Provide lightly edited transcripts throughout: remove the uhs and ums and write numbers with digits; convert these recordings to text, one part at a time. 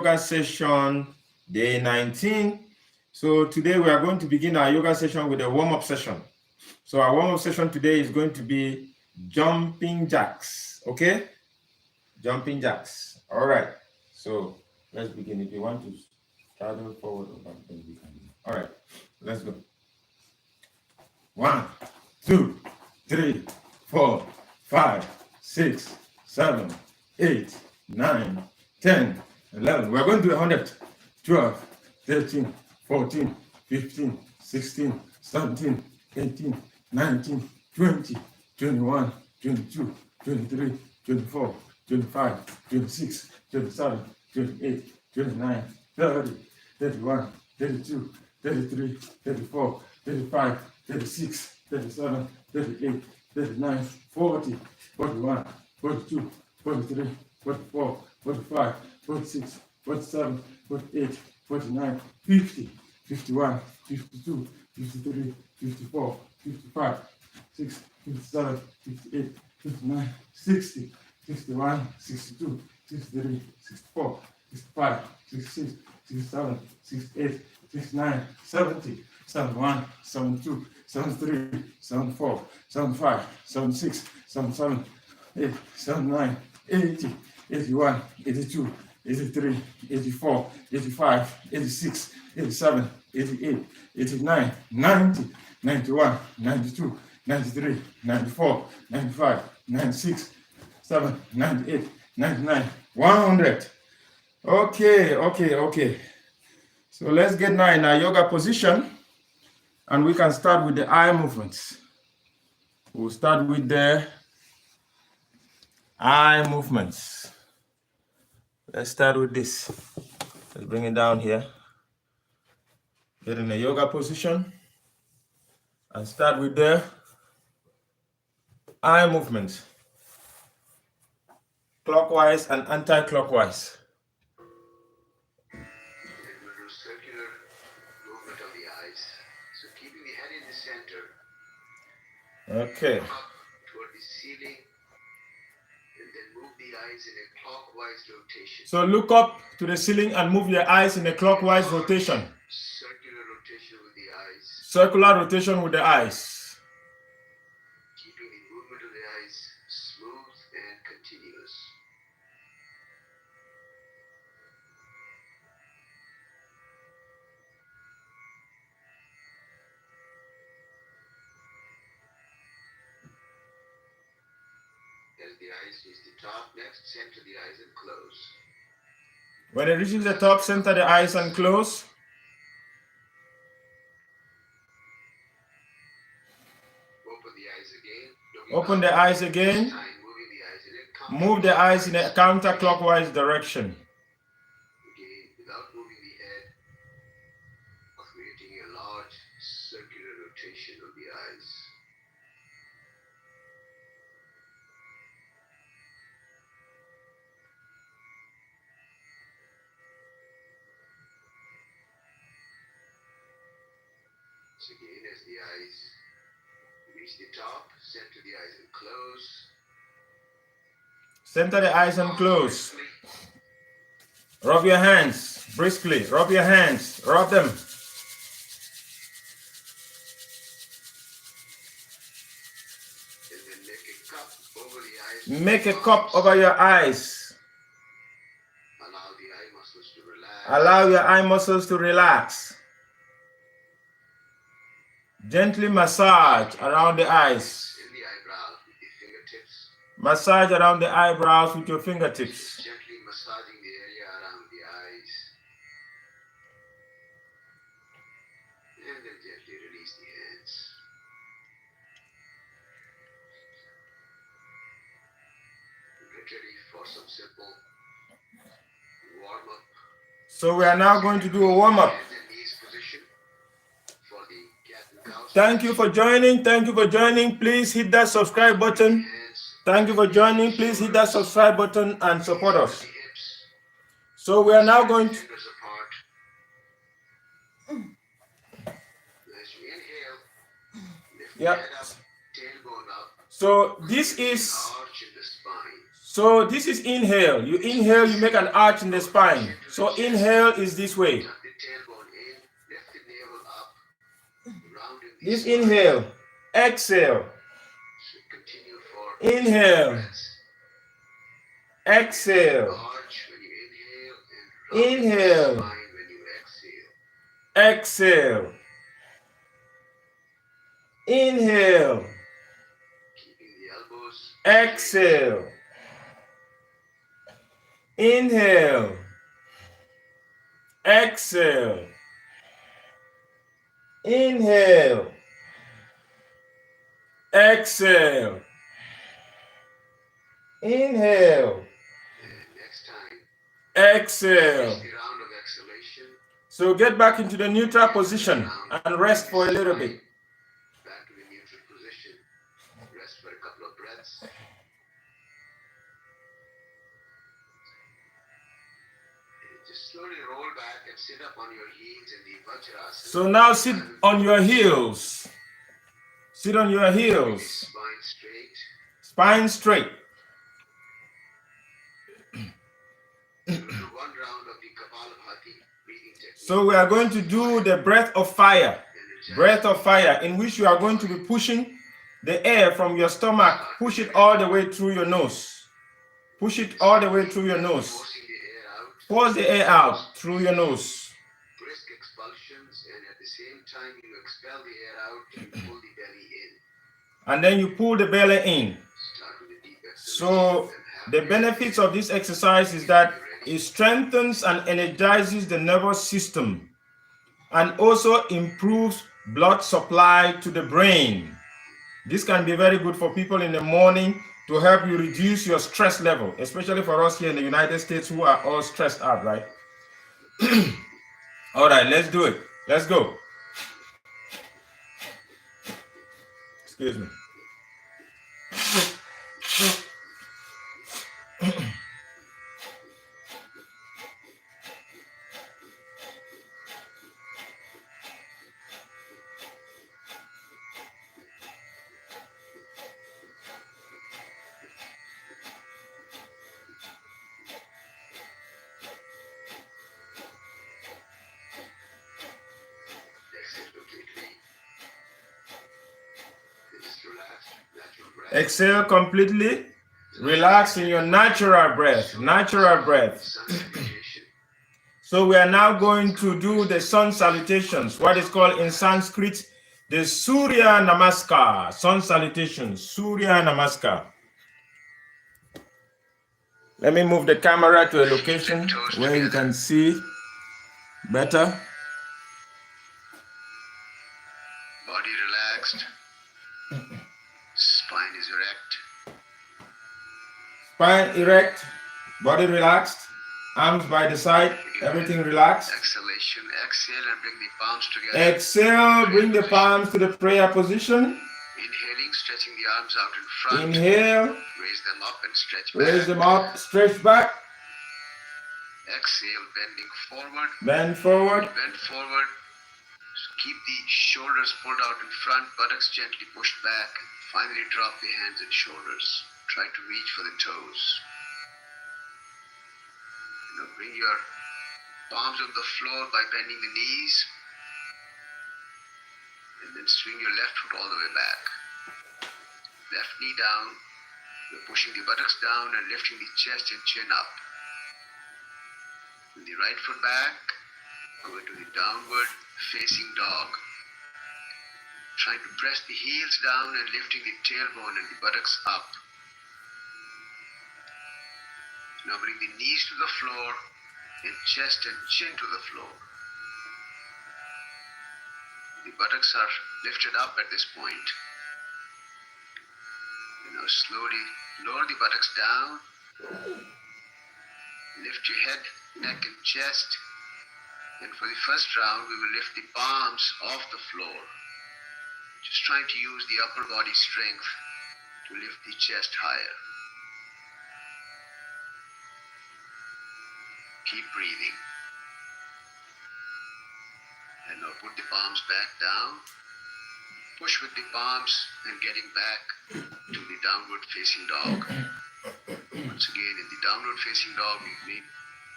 yoga session day 19. So today we are going to begin our yoga session with a warm-up session. So our warm-up session today is going to be jumping jacks. Okay, jumping jacks. All right, so let's begin. If you want to straddle forward or back, then we can. All right, let's go. 1, 2, 3, 4, 5, 6, 7, 8, 9, 10, 11. We're going to 100, 12, 13, 14, 15, 16, 17, 18, 19, 20, 21, 22, 23, 24, 25, 26, 27, 28, 29, 30, 31, 32, 33, 34, 35, 36, 37, 38, 39, 40, 41, 42, 43, 44, 45, 46, 47, 48, 49, 50, 51, 52, 53, 54, 55, 56, 57, 58, 59, 60, 61, 62, 63, 64, 65, 66, 67, 68, 69, 70, 71, 72, 73, 74, 75, 76, 77, 78, 79, 80, 81, 82, 83, 84, 85, 86, 87, 88, 89, 90, 91, 92, 93, 94, 95, 96, 7, 98, 99, 100. Okay. So let's get now in our yoga position, and we can start with the eye movements. We'll start with the eye movements. Let's start with this. Let's bring it down here. Get in a yoga position and start with the eye movements. Clockwise and anti-clockwise. Circular movement of the eyes. So keeping the head in the center. Okay. Up toward the ceiling, and then move the eyes in a clockwise rotation. So look up to the ceiling and move your eyes in a clockwise rotation. Circular rotation with the eyes. Circular rotation with the eyes. Keeping the movement of the eyes smooth and continuous. As the eyes reach the top, next center the eyes and close. When it reaches the top, center the eyes and close. Open the eyes again. Open the eyes again. This time, moving the eyes in a Move the eyes in a counterclockwise direction. Again, without moving the head, creating a large circular rotation of the eyes. So again, as the eyes reach the top, center the eyes and close. Center the eyes and close. Rub your hands briskly. Rub your hands. Rub them. And then make a cup over the eyes. Make a cup over your eyes. Allow the eye muscles to relax. Allow your eye muscles to relax. Gently massage around the eyes. In the eyebrows with the fingertips. Massage around the eyebrows with your fingertips. Gently massaging the area around the eyes. And then gently release the hands. Get ready for some simple warm-up. So we are now going to do a warm-up. Hands in knees position for the cat and cow. Thank you for joining. Thank you for joining. Please hit that subscribe button. Hands, Thank you for joining. Please hit that subscribe button and support us. the hips, So we are now going to... fingers apart. As you inhale, lift the Yep. head up, tailbone up, So this is... arch in the spine. So this is inhale. You inhale, you make an arch in the spine. So inhale is this way. Tuck the tailbone in, lift the navel up, rounding the This spine. inhale. Exhale. So continue for Inhale. breaths. Exhale. Arch when you inhale and round Inhale. the spine when you exhale. Exhale. Inhale. Keeping the elbows Exhale. Inhale. Exhale. Inhale. Exhale. Inhale. And next time, Exhale. finish the round of exhalation. So get back into the neutral position and rest for a little bit. Back to the neutral position. Rest for a couple of breaths. And just slowly roll back and sit up on your heels in the Vajrasana. So now sit on your heels. Sit on your heels. Spine straight. Spine straight. Do one round of the Kapalabhati breathing technique. So we are going to do the breath of fire. Breath of fire, in which you are going to be pushing the air from your stomach. Push it all the way through your nose. Push it all the way through your nose. Forcing the air out. Force the air out through your nose. Brisk expulsions, and at the same time you expel the air out, you pull the belly in. And then you pull the belly in. Start with a deep exhalation. So the benefits of this exercise is that it strengthens and energizes the nervous system and also improves blood supply to the brain. This can be very good for people in the morning to help you reduce your stress level, especially for us here in the United States who are all stressed out, right? All right, let's do it. Let's go. Excuse me. Exhale completely. And just relax. Natural breath. Exhale completely. Relax in your natural breath. Natural breath. Sun salutation. So we are now going to do the sun salutations, what is called in Sanskrit the Surya namaskar. Sun salutations, Surya namaskar. Let me move the camera to a location where you can see better. Body relaxed. Spine is erect. Spine erect, body relaxed, arms by the side, everything relaxed. Exhalation. Exhale and bring the palms together. Exhale, bring the palms to the prayer position. Inhaling, stretching the arms out in front. Inhale, Raise them up and stretch back. raise them up, stretch back, Exhale, bending forward. bend forward. Bend forward. Keep the shoulders pulled out in front, buttocks gently pushed back. Finally, drop the hands and shoulders. Try to reach for the toes. Now bring your palms on the floor by bending the knees. And then swing your left foot all the way back. Left knee down. You're pushing the buttocks down and lifting the chest and chin up. With the right foot back, go into the downward facing dog. Trying to press the heels down and lifting the tailbone and the buttocks up. Now bring the knees to the floor and chest and chin to the floor. The buttocks are lifted up at this point. And now slowly lower the buttocks down. Lift your head, neck and chest. And for the first round, we will lift the palms off the floor. Just trying to use the upper body strength to lift the chest higher. Keep breathing. And now put the palms back down. Push with the palms and getting back to the downward facing dog. Once again, in the downward facing dog, we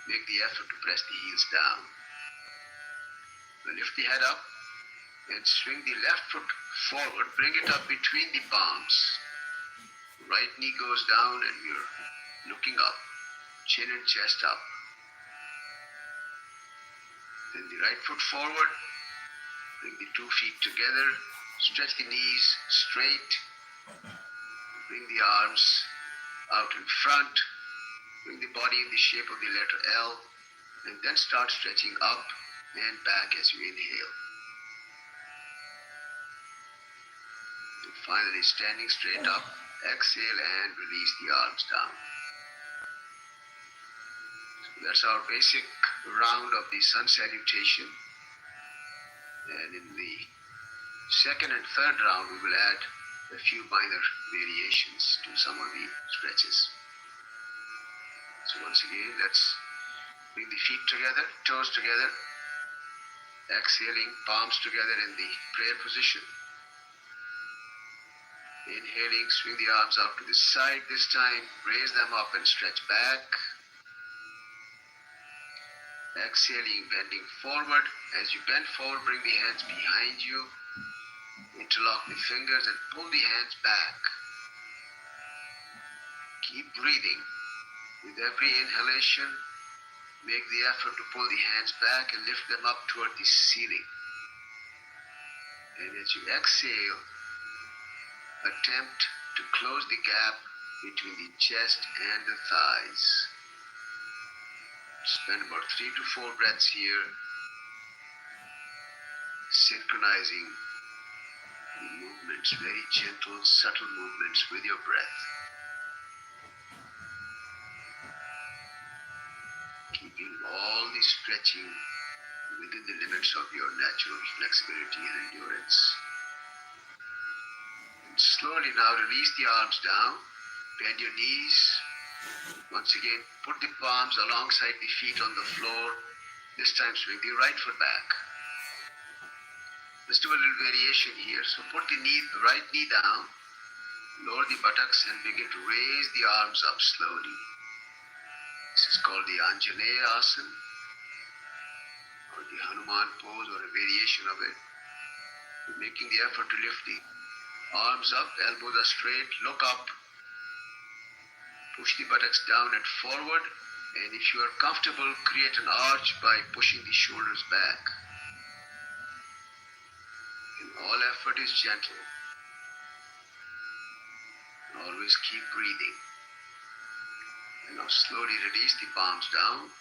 make the effort to press the heels down. Now lift the head up and swing the left foot forward. Bring it up between the palms. Right knee goes down and you're looking up, chin and chest up. Then the right foot forward. Bring the 2 feet together. Stretch the knees straight. Bring the arms out in front. Bring the body in the shape of the letter L. And then start stretching up and back as you inhale. And finally, standing straight up, exhale and release the arms down. So that's our basic round of the sun salutation. And in the second and third round, we will add a few minor variations to some of the stretches. So once again, let's bring the feet together, toes together, exhaling, palms together in the prayer position. Inhaling, swing the arms out to the side this time, raise them up and stretch back. Exhaling, bending forward. As you bend forward, bring the hands behind you. Interlock the fingers and pull the hands back. Keep breathing. With every inhalation, make the effort to pull the hands back and lift them up toward the ceiling. And as you exhale, attempt to close the gap between the chest and the thighs. Spend about 3 to 4 breaths here, synchronizing the movements, very gentle, subtle movements with your breath. Keeping all the stretching within the limits of your natural flexibility and endurance. And slowly now release the arms down, bend your knees. Once again, put the palms alongside the feet on the floor. This time swing the right foot back. Let's do a little variation here. So put the right knee down, lower the buttocks and begin to raise the arms up slowly. This is called the Anjaneya Asana, or the Hanuman pose, or a variation of it. You're making the effort to lift the arms up, elbows are straight, look up. Push the buttocks down and forward, and if you are comfortable, create an arch by pushing the shoulders back. And all effort is gentle. Always keep breathing. And now slowly release the palms down.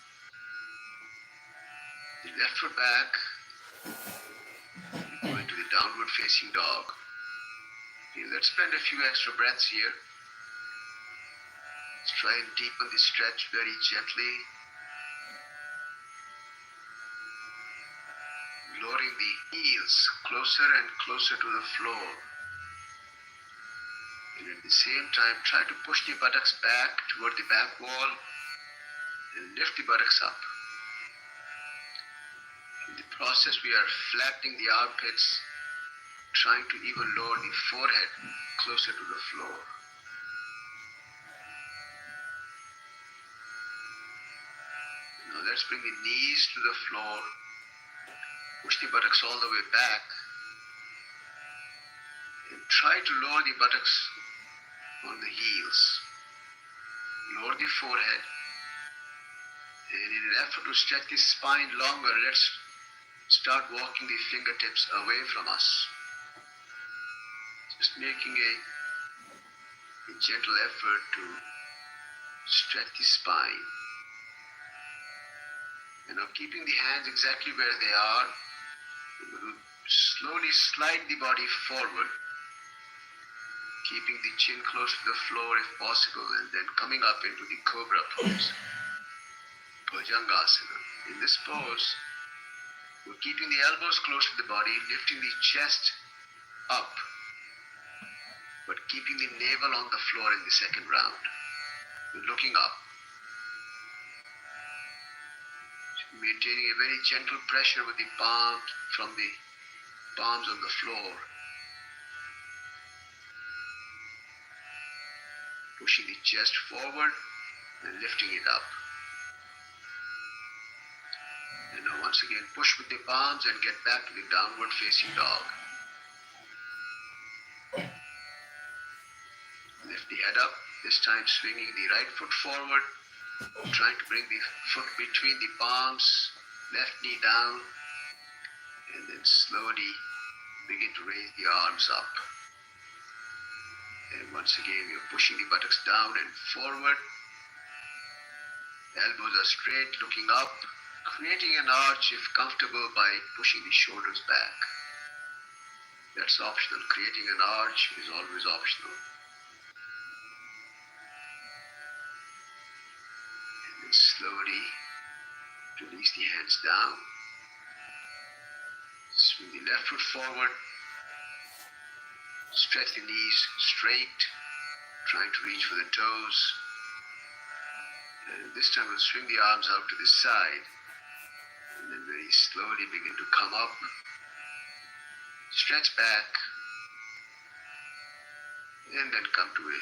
The left foot back. Go into the downward facing dog. Okay, let's spend a few extra breaths here. Let's try and deepen the stretch very gently. Lowering the heels closer and closer to the floor. And at the same time, try to push the buttocks back toward the back wall and lift the buttocks up. In the process, we are flattening the armpits, trying to even lower the forehead closer to the floor. Now let's bring the knees to the floor, push the buttocks all the way back, and try to lower the buttocks on the heels. Lower the forehead, and in an effort to stretch the spine longer, let's start walking the fingertips away from us. Just making a gentle effort to stretch the spine. And now keeping the hands exactly where they are, we'll slowly slide the body forward, keeping the chin close to the floor if possible, and then coming up into the cobra pose, Bhujangasana. In this pose, we're keeping the elbows close to the body, lifting the chest up, but keeping the navel on the floor in the second round. We're looking up, maintaining a very gentle pressure with the palms from the palms on the floor. pushing the chest forward and lifting it up. And now once again, push with the palms and get back to the downward facing dog. Lift the head up, this time swinging the right foot forward, trying to bring the foot between the palms, left knee down, and then slowly begin to raise the arms up. And once again, you're pushing the buttocks down and forward. Elbows are straight, looking up, creating an arch if comfortable by pushing the shoulders back. That's optional. Creating an arch is always optional. And then slowly release the hands down. Swing the left foot forward. Stretch the knees straight, trying to reach for the toes. And this time we'll swing the arms out to the side. And then very slowly begin to come up. Stretch back. And then come to a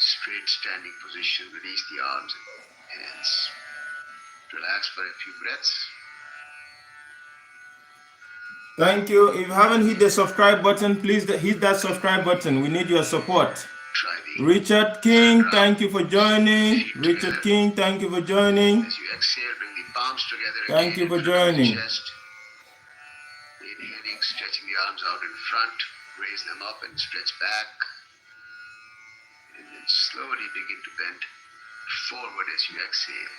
straight standing position. Release the arms and hands. Relax for a few breaths. Thank you. If you haven't hit the subscribe button, please hit that subscribe button. We need your support. Richard King, thank you for joining. Richard King, thank you for joining. As you exhale, bring the palms together. Thank you for joining. Inhaling, stretching the arms out in front. Raise them up and stretch back. And then slowly begin to bend forward as you exhale.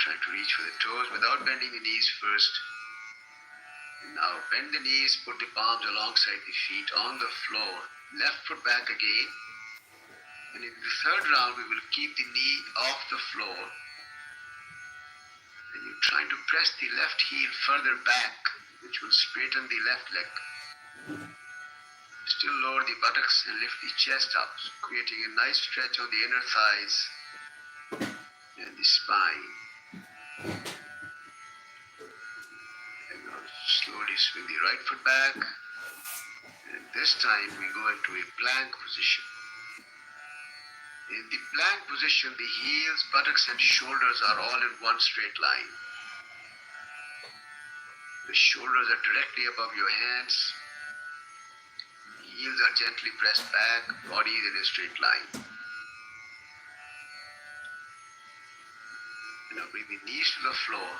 Try to reach for the toes without bending the knees first. And now bend the knees, put the palms alongside the feet on the floor. Left foot back again. And in the third round, we will keep the knee off the floor. And you're trying to press the left heel further back, which will straighten the left leg. Still lower the buttocks and lift the chest up, creating a nice stretch on the inner thighs and the spine. And now slowly swing the right foot back. And this time we go into a plank position. In the plank position, the heels, buttocks, and shoulders are all in one straight line. The shoulders are directly above your hands. Heels are gently pressed back, body is in a straight line. Now bring the knees to the floor.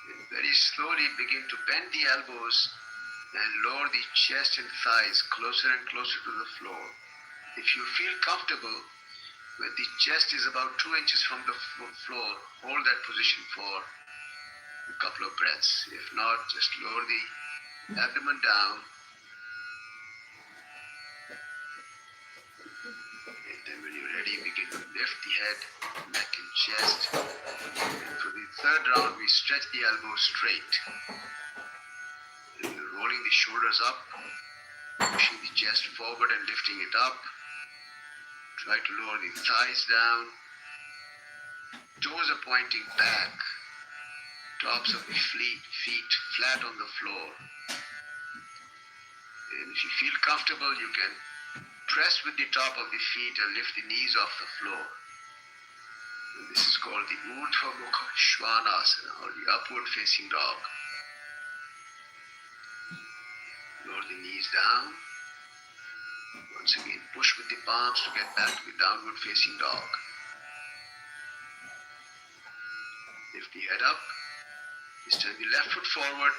And very slowly begin to bend the elbows and lower the chest and thighs closer and closer to the floor. If you feel comfortable, when the chest is about 2 inches from the floor, hold that position for a couple of breaths. If not, just lower the abdomen down. And then when you're ready, begin to lift the head, neck and chest. And for the third round, we stretch the elbows straight. And you're rolling the shoulders up, pushing the chest forward and lifting it up. Try to lower the thighs down. Toes are pointing back. Tops of the feet flat on the floor. And if you feel comfortable, you can press with the top of the feet and lift the knees off the floor. And this is called the Urdhva Mukha Svanasana, or the upward facing dog. Lower the knees down. Once again, push with the palms to get back to the downward facing dog. Lift the head up. This time the left foot forward.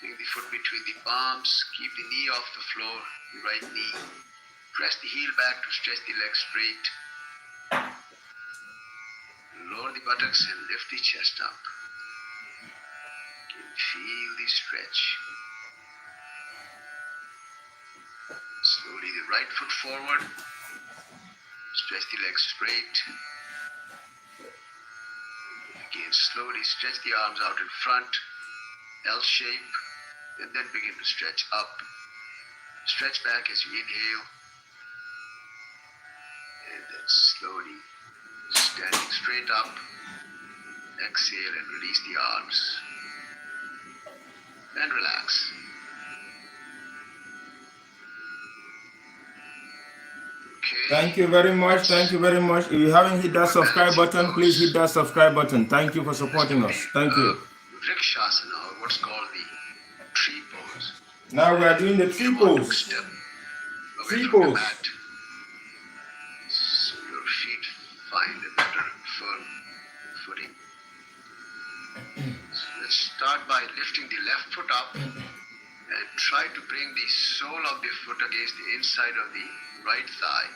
Bring the foot between the palms. Keep the knee off the floor, the right knee. Press the heel back to stretch the leg straight. Lower the buttocks and lift the chest up. And feel the stretch. Slowly the right foot forward. Stretch the leg straight. Again, slowly stretch the arms out in front, L shape, and then begin to stretch up. Stretch back as you inhale. And then slowly standing straight up. Exhale and release the arms. and relax. Okay. Thank you very much. Thank you very much. If you haven't hit that subscribe button, please hit that subscribe button. Thank you for supporting us. Thank you. Vrikshasana, or what's called the tree pose. Now we are doing the tree pose. Step Tree away from the pose. mat, so your feet find a better firm footing. So let's start by lifting the left foot up and try to bring the sole of the foot against the inside of the right thigh.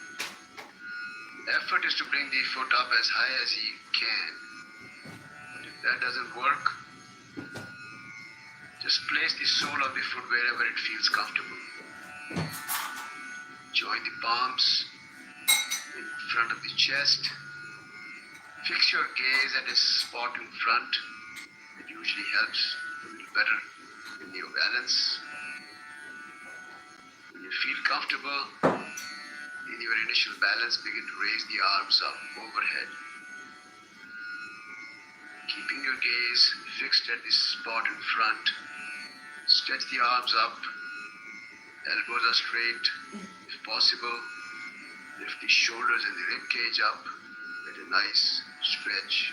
Effort is to bring the foot up as high as you can. But if that doesn't work, just place the sole of the foot wherever it feels comfortable. Join the palms in front of the chest. Fix your gaze at a spot in front. It usually helps a little better in your balance. When you feel comfortable in your initial balance, begin to raise the arms up overhead. Keeping your gaze fixed at this spot in front, stretch the arms up, elbows are straight. If possible, lift the shoulders and the rib cage up, get a nice stretch.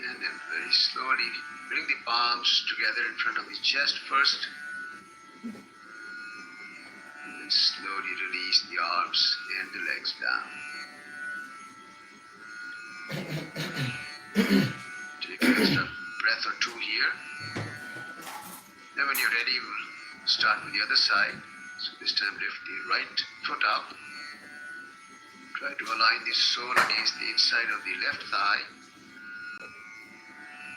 And then very slowly bring the palms together in front of the chest first. And then slowly release the arms and the legs down. Take an extra breath or two here. Then when you're ready, we'll start with the other side. So this time lift the right foot up. Try to align the sole against the inside of the left thigh.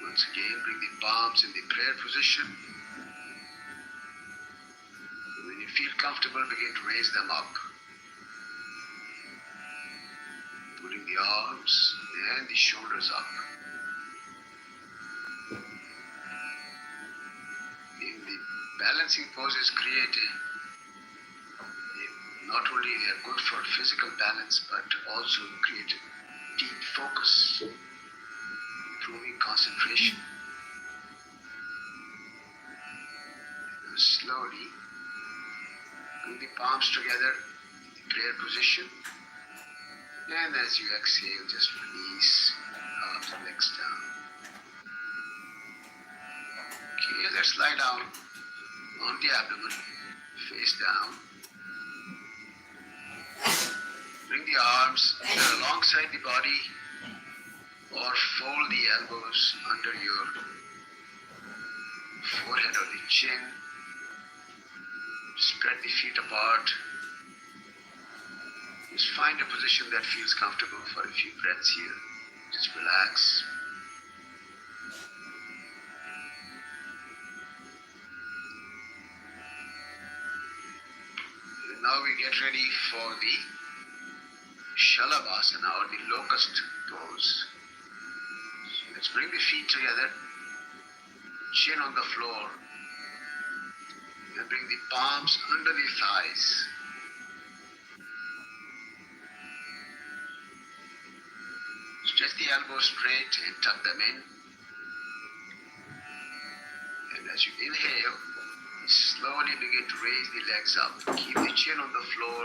Once again, bring the palms in the prayer position. And when you feel comfortable, begin to raise them up. Putting the arms and the shoulders up. In the balancing poses create not only they are good for physical balance, but also create deep focus, improving concentration. And slowly bring the palms together in the prayer position. And as you exhale, just release arms and legs down. Okay, let's lie down on the abdomen, face down. Bring the arms either alongside the body or fold the elbows under your forehead or the chin. Spread the feet apart. Just find a position that feels comfortable for a few breaths here. Just relax. And now we get ready for the Shalabhasana or the locust pose. So let's bring the feet together, chin on the floor, and bring the palms under the thighs. Stretch the elbows straight and tuck them in. And as you inhale, slowly begin to raise the legs up. Keep the chin on the floor.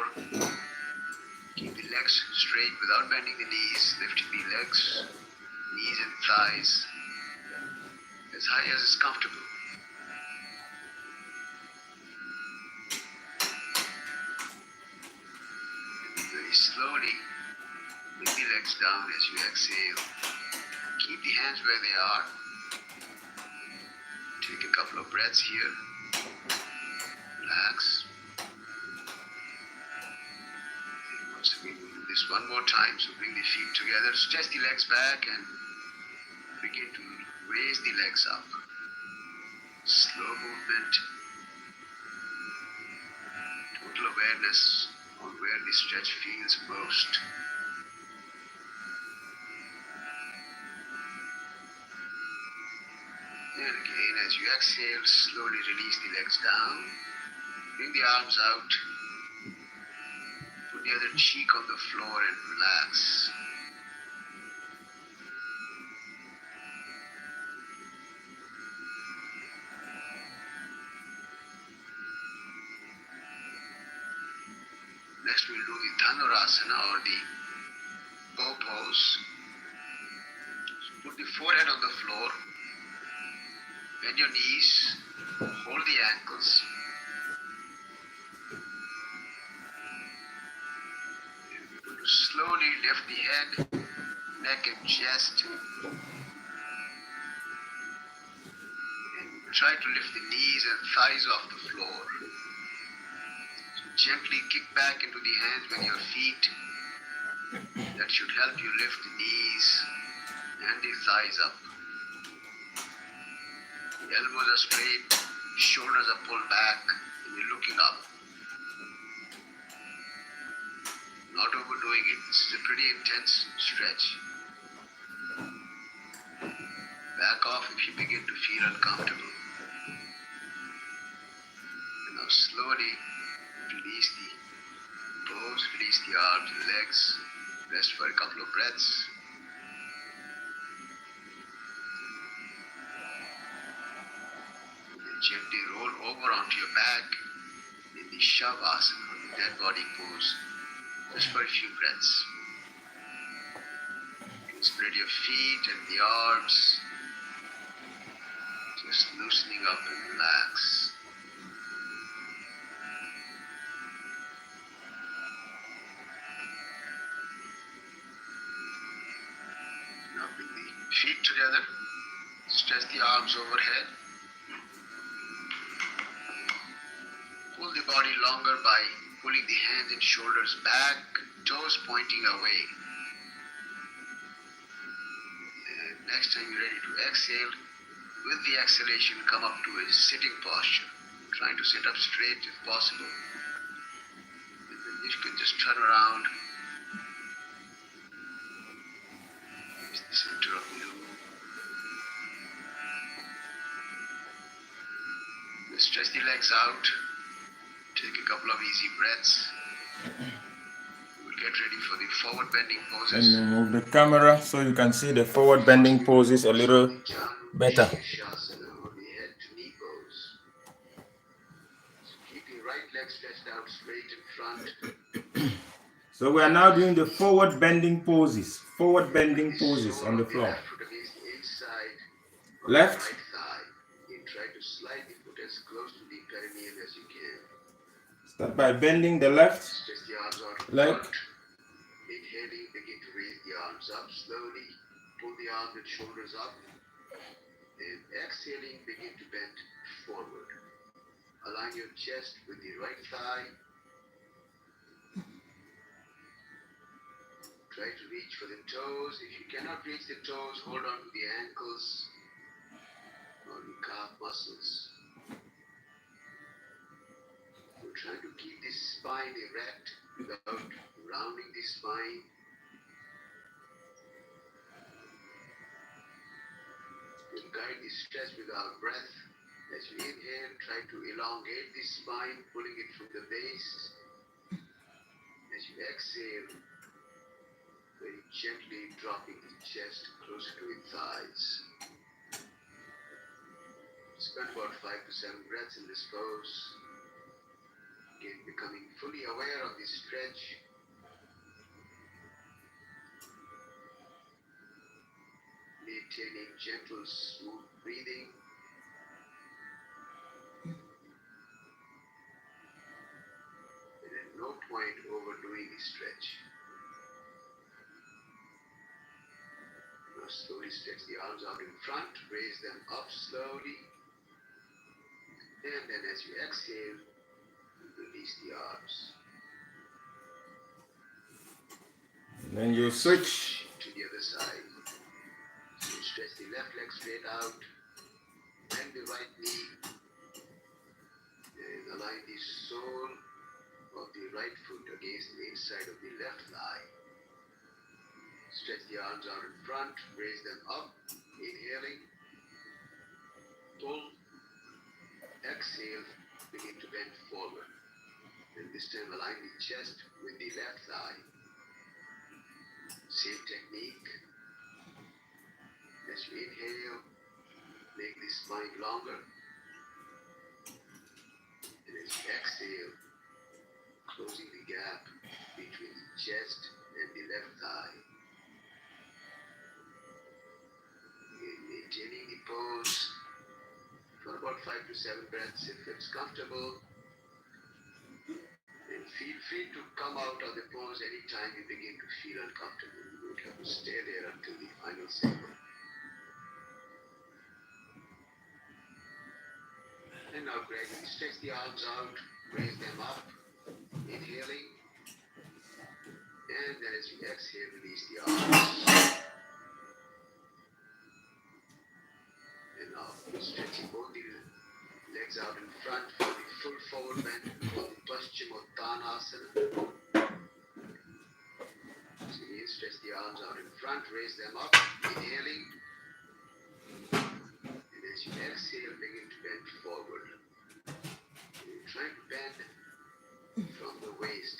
Keep the legs straight without bending the knees, lifting the legs, knees and thighs as high as is comfortable. And very slowly bring the legs down as you exhale. Keep the hands where they are. Take a couple of breaths here. Relax. And once again, we'll do this one more time. So bring the feet together, stretch the legs back and begin to raise the legs up. Slow movement. Total awareness on where the stretch feels most. And again, as you exhale, slowly release the legs down. Bring the arms out. Put Put the other cheek on the floor and relax. Next we'll do the Dhanurasana or the bow pose. Put the forehead on the floor, bend your knees, hold the ankles. Slowly lift the head, neck and chest. And try to lift the knees and thighs off the floor. Gently kick back into the hands with your feet. That should help you lift the knees and the thighs up. The elbows are straight, shoulders are pulled back, and you're looking up. Not overdoing it. This is a pretty intense stretch. Back off if you begin to feel uncomfortable. And now slowly release the toes, release the arms and legs. Rest for a couple of breaths. And gently roll over onto your back in the Shavasana, or the dead body pose, just for a few breaths. You can spread your feet and the arms, just loosening up and relax. Now bring the feet together, stretch the arms overhead. Pull the body longer by pulling the hands and shoulders back, toes pointing away. And next time you're ready to exhale, with the exhalation come up to a sitting posture, trying to sit up straight if possible. And then you can just turn around. Face the center of you. Stretch the legs out. Take a couple of easy breaths. We'll get ready for the forward bending poses. Let me move the camera so you can see the forward bending poses a little better. Shirshasana, or the head to knee pose. So keep the right leg stretched out straight in front. So we are now doing the forward bending poses. Forward bending poses on the floor. Left foot against the inside. Left. Right thigh. You try to slide the foot as close to the perineum as you can. Start by bending the left Stretch the arms out in leg. front. Inhaling, begin to raise the arms up slowly. Pull the arms and shoulders up. And exhaling, begin to bend forward. Align your chest with the right thigh. Try to reach for the toes. If you cannot reach the toes, hold on to the ankles or the calf muscles. We're trying to keep the spine erect without rounding the spine. We'll guide the stretch with our breath. As you inhale, try to elongate the spine, pulling it from the base. As you exhale, very gently dropping the chest closer to the thighs. Spend about 5 to 7 breaths in this pose. Again, becoming fully aware of the stretch. Maintaining gentle, smooth breathing. And at no point overdoing the stretch. Now slowly stretch the arms out in front, raise them up slowly. And then as you exhale, release the arms. Then you switch. To the other side. So stretch the left leg straight out. Bend the right knee. And align the sole of the right foot against the inside of the left thigh. Stretch the arms out in front. Raise them up. Inhaling. Pull. Exhale. Begin to bend forward. And the This time align the chest with the left thigh. Same technique. As you inhale, make the spine longer. And as you exhale, closing the gap between the chest and the left thigh. Again, maintaining the pose for about 5 to 7 breaths if it's comfortable. And feel free to come out of the pose anytime you begin to feel uncomfortable. You don't have to stay there until the final signal. And now gradually stretch the arms out, raise them up, inhaling. And then as you exhale, release the arms. And now stretching both the legs out in front for the full forward bend called the Paschimottanasana. So again, stretch the arms out in front, raise them up, inhaling. And as you exhale, begin to bend forward. You're trying to bend from the waist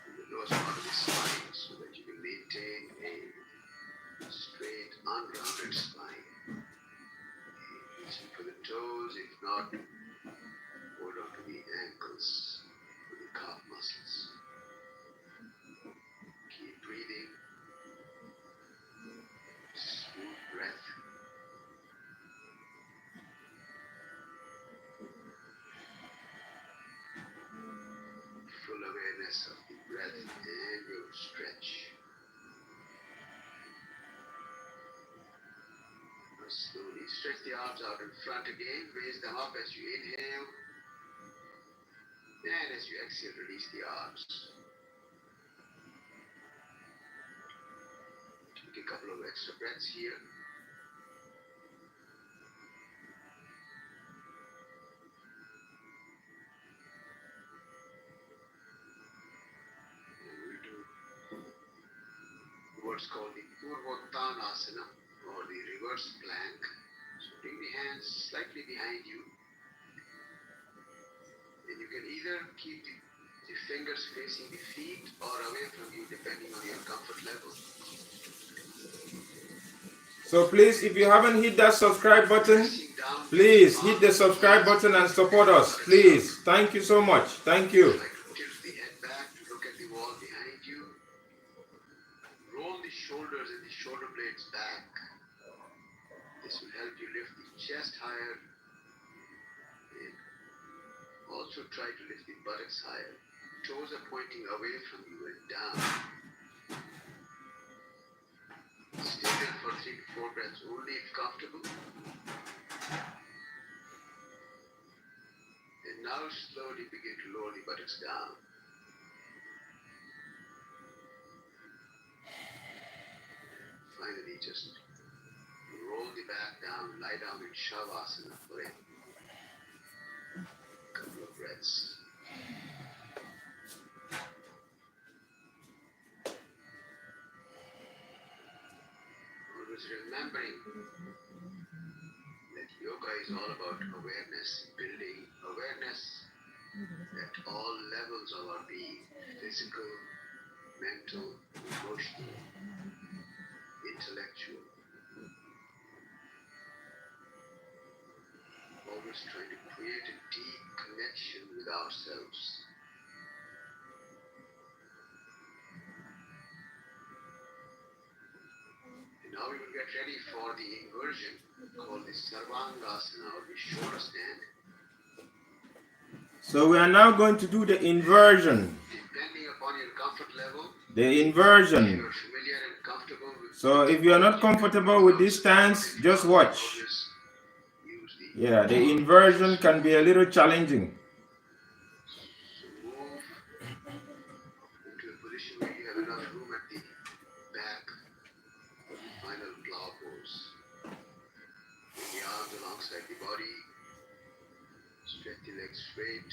to the lowest part of the spine so that you can maintain a straight, unrounded spine. Reaching for the toes, if not, hold on to the ankles or the calf muscles. Keep breathing. Smooth breath. Full awareness of the breath and your stretch. Now slowly stretch the arms out in front again. Raise them up as you inhale. And as you exhale, release the arms. Take a couple of extra breaths here. And we'll do what's called the Purvottanasana or the reverse plank. So bring the hands slightly behind you. And you can either keep the fingers facing the feet or away from you depending on your comfort level. So please, if you haven't hit that subscribe button, please hit the subscribe button and support us. Please. Thank you so much. Thank you. Try to tilt the head back to look at the wall behind you. Roll the shoulders and the shoulder blades back. This will help you lift the chest higher. And also try to lift the buttocks higher. Toes are pointing away from you and down. Stay there for 3 to 4 breaths only if comfortable. And now slowly begin to lower the buttocks down. Finally, just roll the back down, lie down in Shavasana for a couple of breaths. Always remembering that yoga is all about awareness, building awareness at all levels of our being, physical, mental, emotional, intellectual. Always trying to create a deep connection with ourselves. And now we will get ready for the inversion called the Sarvangasana or the shoulder stand. So we are now going to do the inversion. Depending upon your comfort level, The if inversion. you're familiar and comfortable with So if you are not comfortable with this stance, just watch. use the Yeah, the inversion can be a little challenging. So move into a position where you have enough room at the back for the final plow pose. Bring the arms alongside the body. Stretch the legs straight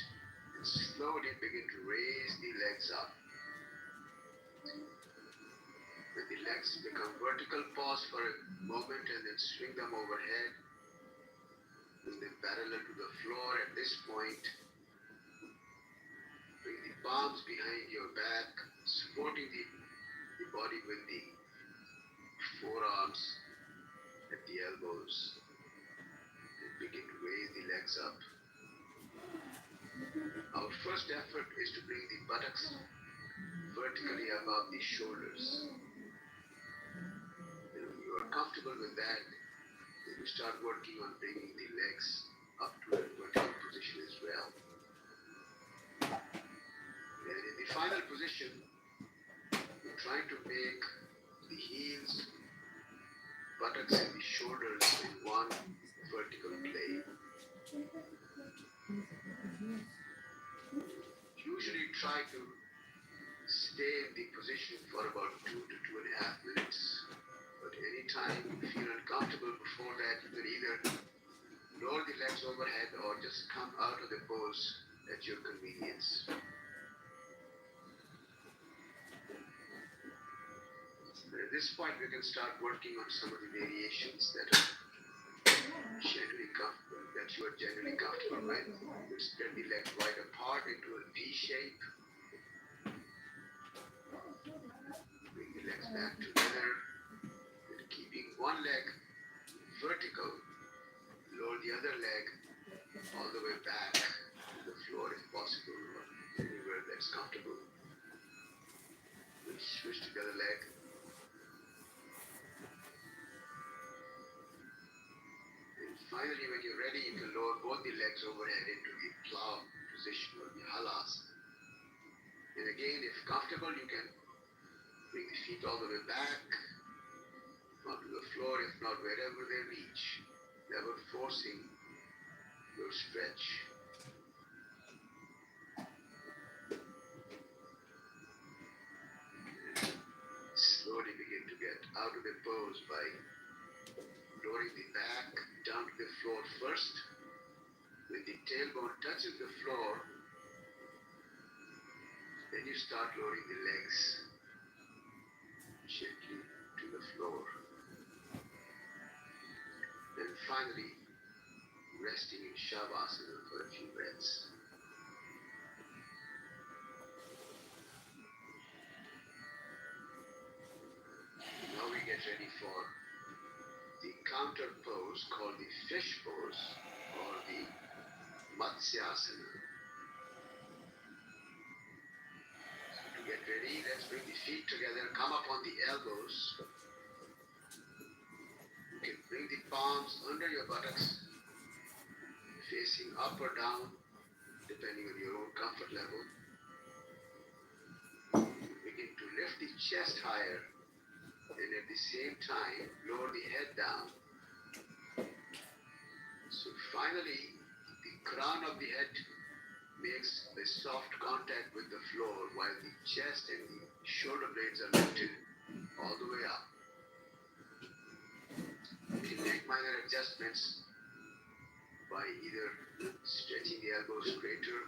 and slowly begin to raise the legs up. When the legs become vertical, pause for a moment and then swing them overhead. Bring them parallel to the floor at this point. Bring the palms behind your back, supporting the body with the forearms at the elbows. And begin to raise the legs up. Our first effort is to bring the buttocks vertically above the shoulders. And when you are comfortable with that, then you start working on bringing the legs up to a vertical position as well. And in the final position, you're trying to make the heels, buttocks, and the shoulders in one vertical plane. Usually try to stay in the position for about 2 to 2.5 minutes. But anytime you feel uncomfortable before that, you can either lower the legs overhead or just come out of the pose at your convenience. At this point, we can start working on some of the variations that are you are generally comfortable with. You spread the legs wide apart into a V shape. Bring the legs back together. And keeping one leg vertical, lower the other leg all the way back to the floor if possible, or anywhere that's comfortable. Switch to the other leg. Finally, when you're ready, you can lower both the legs overhead into the plow position or the halasana. And again, if comfortable, you can bring the feet all the way back onto the floor, if not wherever they reach, never forcing your stretch. And slowly begin to get out of the pose by lowering the back down to the floor first. When the tailbone touches the floor, then you start lowering the legs gently to the floor. Then finally, resting in Shavasana for a few breaths. Now we get ready for the counter pose called the fish pose or the Matsyasana. So to get ready, let's bring the feet together, come up on the elbows. You can bring the palms under your buttocks, facing up or down, depending on your own comfort level. Begin to lift the chest higher, and at the same time, lower the head down. So finally, the crown of the head makes a soft contact with the floor while the chest and the shoulder blades are lifted all the way up. You can make minor adjustments by either stretching the elbows straighter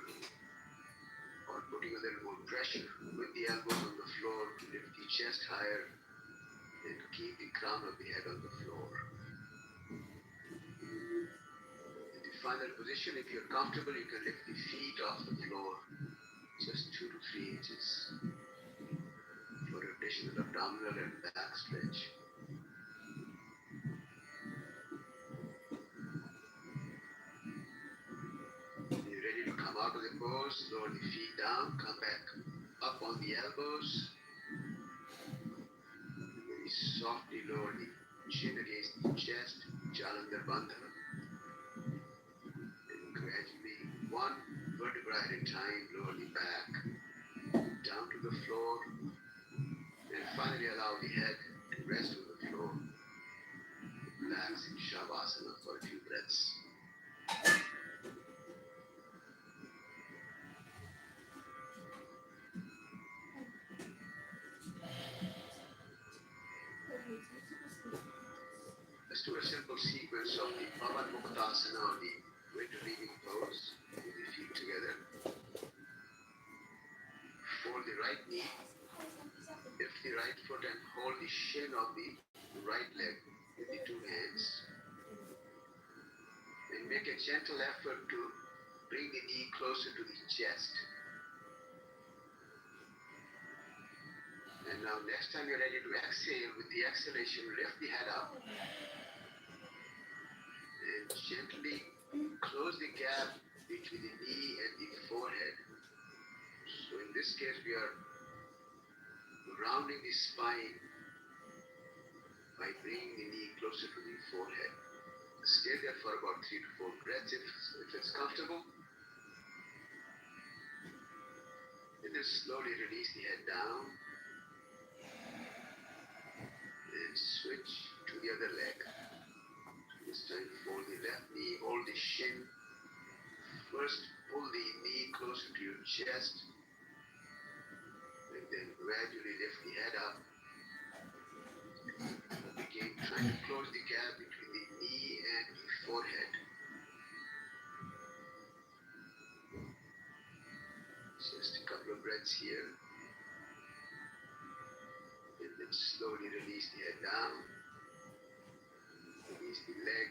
or putting a little more pressure with the elbows on the floor to lift the chest higher and keep the crown of the head on the floor. In the final position, if you're comfortable, you can lift the feet off the floor just 2 to 3 inches for additional abdominal and back stretch. When you're ready to come out of the pose, lower the feet down, come back up on the elbows. Very softly lower the chin against the chest, Jalandhar Bandhana. And gradually, one vertebra at a time, lower the back down to the floor. And finally allow the head to rest on the floor. Relax in Shavasana for a few breaths. Let's do a simple sequence of the Pavan Muktasana or the winter leaving pose with the feet together. Fold the right knee, lift the right foot and hold the shin of the right leg with the 2 hands. And make a gentle effort to bring the knee closer to the chest. And now next time you're ready to exhale, with the exhalation, lift the head up and gently close the gap between the knee and the forehead. So in this case, we are rounding the spine by bringing the knee closer to the forehead. Stay there for about 3 to 4 breaths if it's comfortable. And then slowly release the head down and switch to the other leg. This time fold the left knee, hold the shin. First pull the knee closer to your chest and then gradually lift the head up. Again, try to close the gap between the knee and the forehead. Just a couple of breaths here. And then slowly release the head down. Release the leg.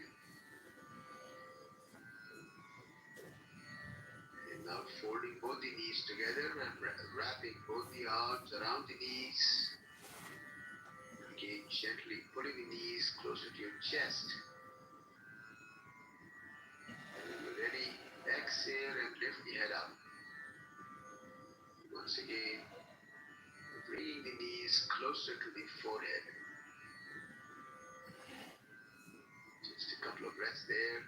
And now folding both the knees together and wrapping both the arms around the knees. Again, gently pulling the knees closer to your chest. And when you're ready, exhale and lift the head up. Once again, bringing the knees closer to the forehead. Just a couple of breaths there.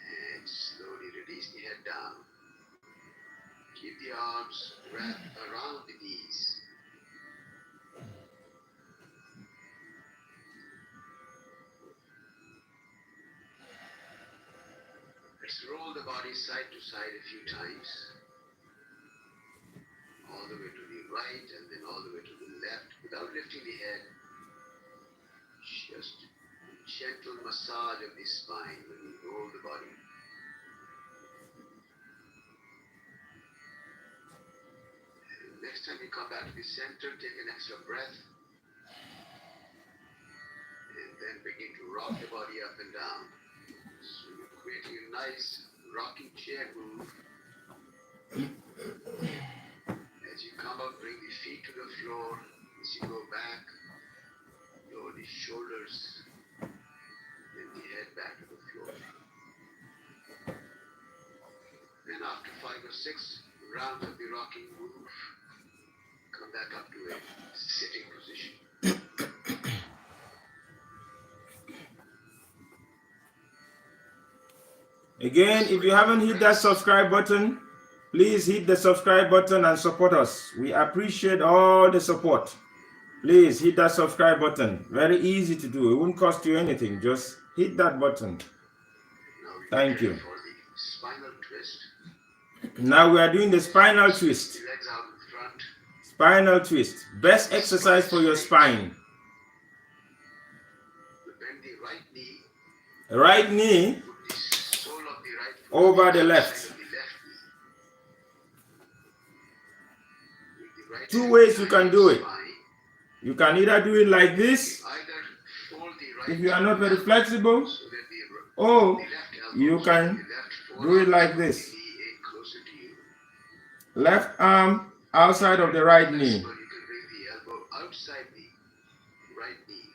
And slowly release the head down. Keep the arms wrapped around the knees. Let's roll the body side to side a few times. All the way to the right and then all the way to the left without lifting the head. Just a gentle massage of the spine when you roll the body. And next time you come back to the center, take an extra breath. And then begin to rock the body up and down. So you're creating a nice rocking chair move. As you come up, bring the feet to the floor. As you go back, lower the shoulders, then the head back to the floor. Then after 5 or 6 rounds of the rocking move, come back up to a sitting position. Again, if you haven't hit that subscribe button, please hit the subscribe button and support us. We appreciate all the support. Please hit that subscribe button. Very easy to do. It won't cost you anything. Just hit that button. Thank you. For the spinal twist. Now we are doing the spinal twist. The legs out in front. Spinal twist. Best exercise for your spine. Bend the right knee. Right knee Put the sole of the right foot over the on left. side of the left knee. With the right 2 hand ways you behind can do the it. spine. You can either do it like this, Either fold the right if you are not very elbow flexible, so that the or left elbow you so can that the left do it forearm like of this. the knee in closer to you. Left arm outside of the right knee. You can bring the elbow outside the right knee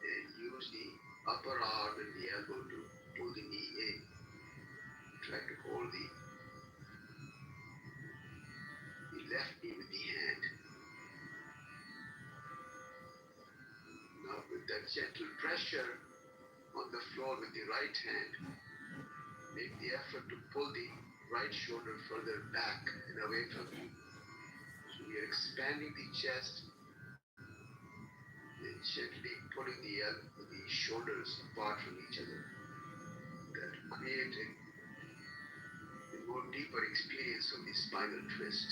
and use the upper arm and the elbow to pull the knee in. Try to hold the left knee with the hand. Now with that gentle pressure on the floor with the right hand, make the effort to pull the right shoulder further back and away from you. So we are expanding the chest and gently pulling the shoulders apart from each other. That will create a more deeper experience of the spinal twist.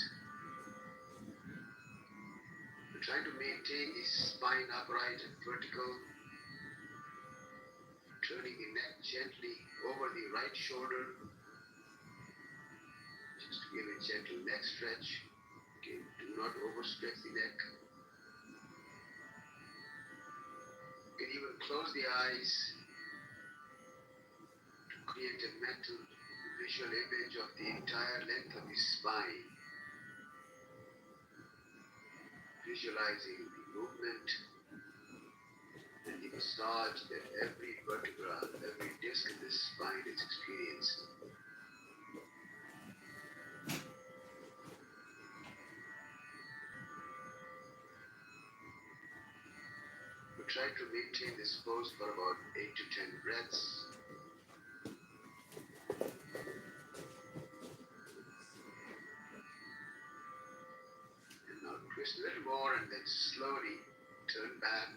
We're trying to maintain the spine upright and vertical, turning the neck gently over the right shoulder, just to give a gentle neck stretch. Okay, do not overstretch the neck. You can even close the eyes to create a mental visual image of the entire length of the spine, visualizing the movement and the massage that every vertebra, every disc in the spine is experiencing. We try to maintain this pose for about 8 to 10 breaths. And now twist a little more and then slowly turn back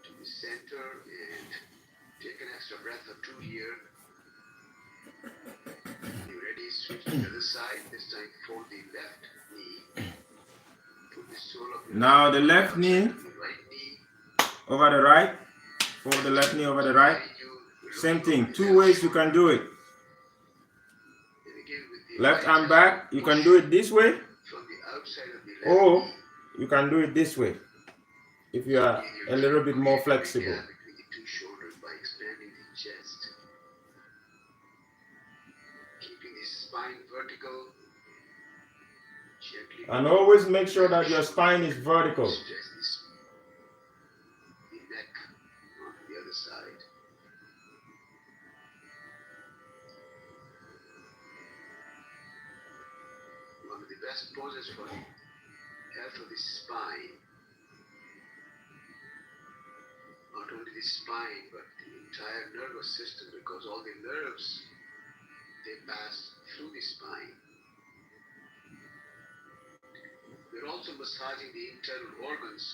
to the center and take an extra breath or two here. When you're ready, switch to the other side. This time fold the left knee. Put the sole of your Now the left knee right knee over the right. Fold the left knee over the right. Same thing. Two ways you can do it. Left arm back. You can do it this way, from the outside of the left or knee. you can do it this way if you are a little bit more flexible. Between the two shoulders by expanding the chest. Keeping the spine vertical. Gently. And always make sure that your spine is vertical. Stretch the neck onto the other side. One of the best poses for the health of the spine. Not only the spine, but the entire nervous system, because all the nerves, they pass through the spine. We're also massaging the internal organs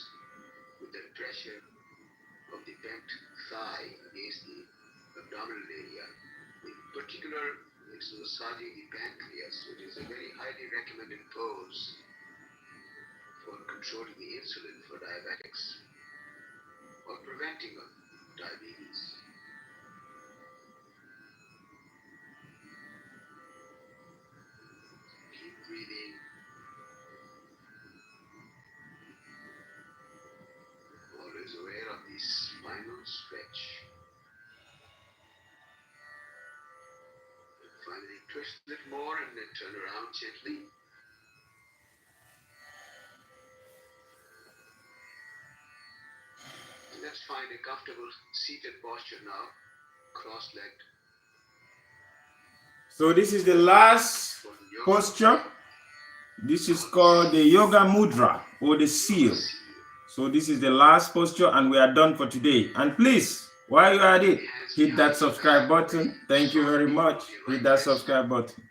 with the pressure of the bent thigh against the abdominal area. In particular, it's massaging the pancreas, which is a very highly recommended pose for controlling the insulin for diabetics or preventing of diabetes. Keep breathing. Always aware of the spinal stretch. And finally, twist a little more and then turn around gently. And let's find a comfortable seated posture now, cross-legged. So this is the last For the yoga. posture. This is called the yoga mudra or the seal. So this is the last posture and we are done for today. And please, while you are at it, hit that subscribe button. Thank you very much. Hit that subscribe button.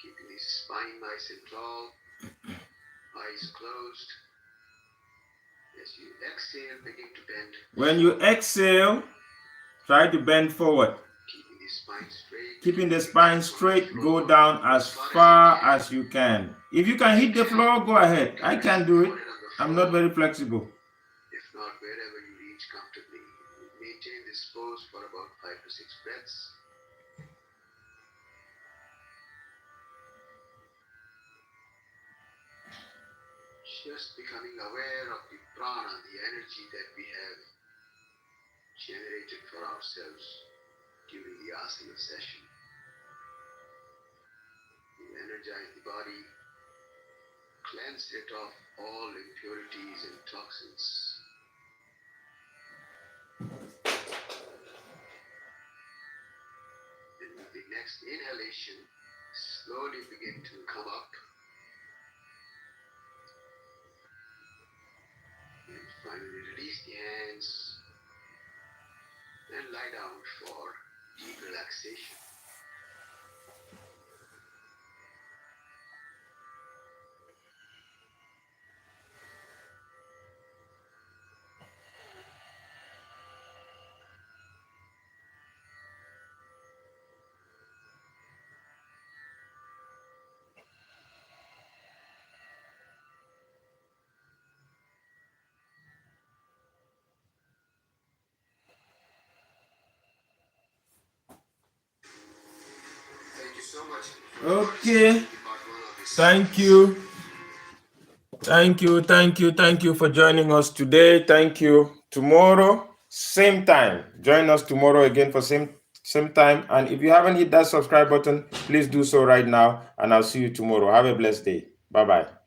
Keeping the spine nice and tall, eyes closed. As you exhale, begin to bend. When you exhale, try to bend forward. Keeping the spine straight. Keeping the spine straight, go down as far as you can. If you can hit the floor, go ahead. I can't do it. I'm not very flexible. If not, wherever you reach comfortably. Maintain this pose for about 5 to 6 breaths. Just becoming aware of the prana, the energy that we have generated for ourselves during the asana session. We energize the body, cleanse it of all impurities and toxins. And with the next inhalation, slowly begin to come up. And finally release the hands and lie down for deep relaxation. Thank you so much. Okay. Thank you. Thank you for joining us today. Thank you. Tomorrow, same time. Join us tomorrow again for same same time. And if you haven't hit that subscribe button, please do so right now. And I'll see you tomorrow. Have a blessed day. Bye-bye.